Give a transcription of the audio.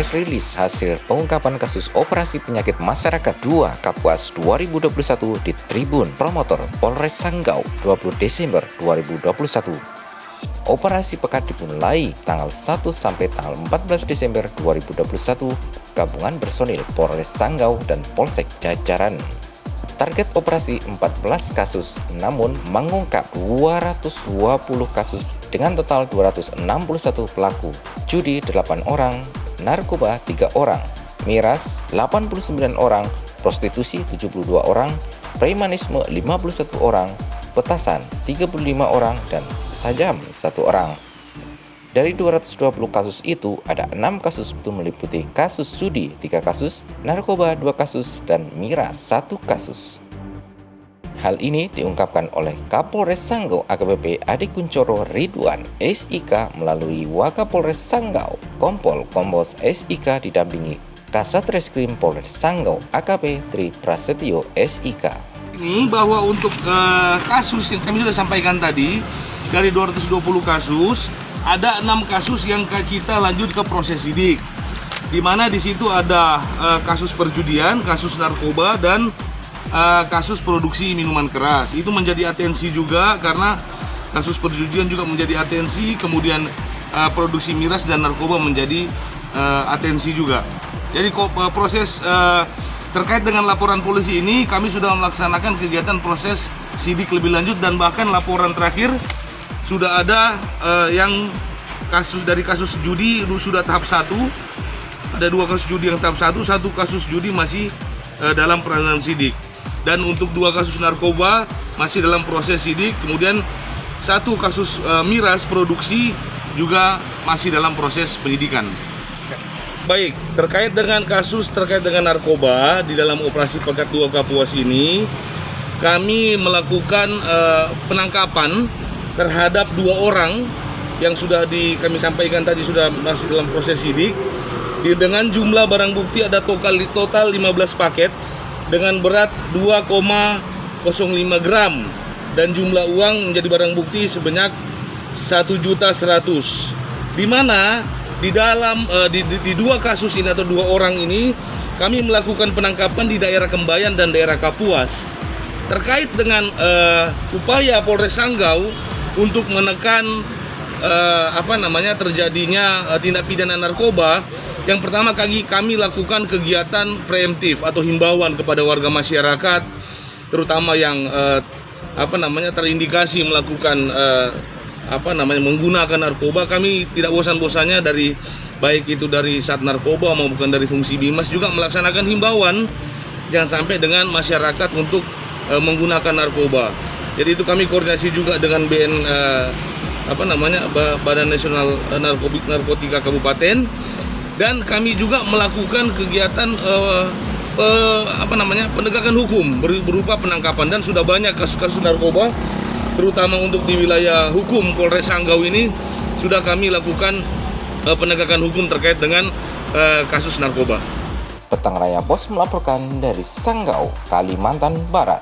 press release hasil pengungkapan kasus operasi penyakit masyarakat 2 Kapuas 2021 di Tribun Promotor Polres Sanggau 20 Desember 2021. Operasi pekat dimulai tanggal 1 sampai tanggal 14 Desember 2021 gabungan personil Polres Sanggau dan Polsek jajaran. Target operasi 14 kasus, namun mengungkap 220 kasus dengan total 261 pelaku, judi 8 orang, narkoba 3 orang, miras 89 orang, prostitusi 72 orang, premanisme 51 orang, petasan 35 orang, dan sajam 1 orang. Dari 220 kasus itu, ada 6 kasus itu meliputi kasus judi 3 kasus, narkoba 2 kasus, dan miras 1 kasus. Hal ini diungkapkan oleh Kapolres Sanggau AKBP Adi Kuncoro Ridwan SIK melalui Wakapolres Sanggau Kompol Kombos SIK didampingi Kasat Reskrim Polres Sanggau AKP Tri Prasetyo SIK. Ini bahwa untuk kasus yang kami sudah sampaikan tadi, dari 220 kasus, ada 6 kasus yang kita lanjut ke proses sidik, di mana di situ ada kasus perjudian, kasus narkoba, dan kasus produksi minuman keras. Itu menjadi atensi juga karena kasus perjudian juga menjadi atensi, kemudian produksi miras dan narkoba menjadi atensi juga. Jadi proses terkait dengan laporan polisi ini, kami sudah melaksanakan kegiatan proses sidik lebih lanjut, dan bahkan laporan terakhir sudah ada yang dari kasus judi sudah tahap 1, ada 2 kasus judi yang tahap 1, 1 kasus judi masih dalam penanganan sidik, dan untuk 2 kasus narkoba masih dalam proses sidik, kemudian 1 kasus miras produksi juga masih dalam proses penyidikan. Baik, terkait dengan narkoba di dalam operasi Pekat 2 Kapuas ini, kami melakukan penangkapan terhadap 2 orang yang sudah kami sampaikan tadi sudah masih dalam proses sidik, dengan jumlah barang bukti ada total 15 paket dengan berat 2,05 gram, dan jumlah uang menjadi barang bukti sebanyak 1.100.000. Di mana di dalam di 2 kasus ini atau 2 orang ini kami melakukan penangkapan di daerah Kembayan dan daerah Kapuas terkait dengan upaya Polres Sanggau untuk menekan terjadinya tindak pidana narkoba. Yang pertama kami lakukan kegiatan preemptif atau himbauan kepada warga masyarakat, terutama yang terindikasi melakukan menggunakan narkoba. Kami tidak bosan-bosannya baik itu dari Sat Narkoba maupun dari fungsi Bimas juga melaksanakan himbauan jangan sampai dengan masyarakat untuk menggunakan narkoba. Jadi itu kami koordinasi juga dengan Badan Nasional Narkotika Kabupaten, dan kami juga melakukan kegiatan penegakan hukum berupa penangkapan, dan sudah banyak kasus-kasus narkoba terutama untuk di wilayah hukum Polres Sanggau ini sudah kami lakukan penegakan hukum terkait dengan kasus narkoba. Petang Raya Pos melaporkan dari Sanggau, Kalimantan Barat.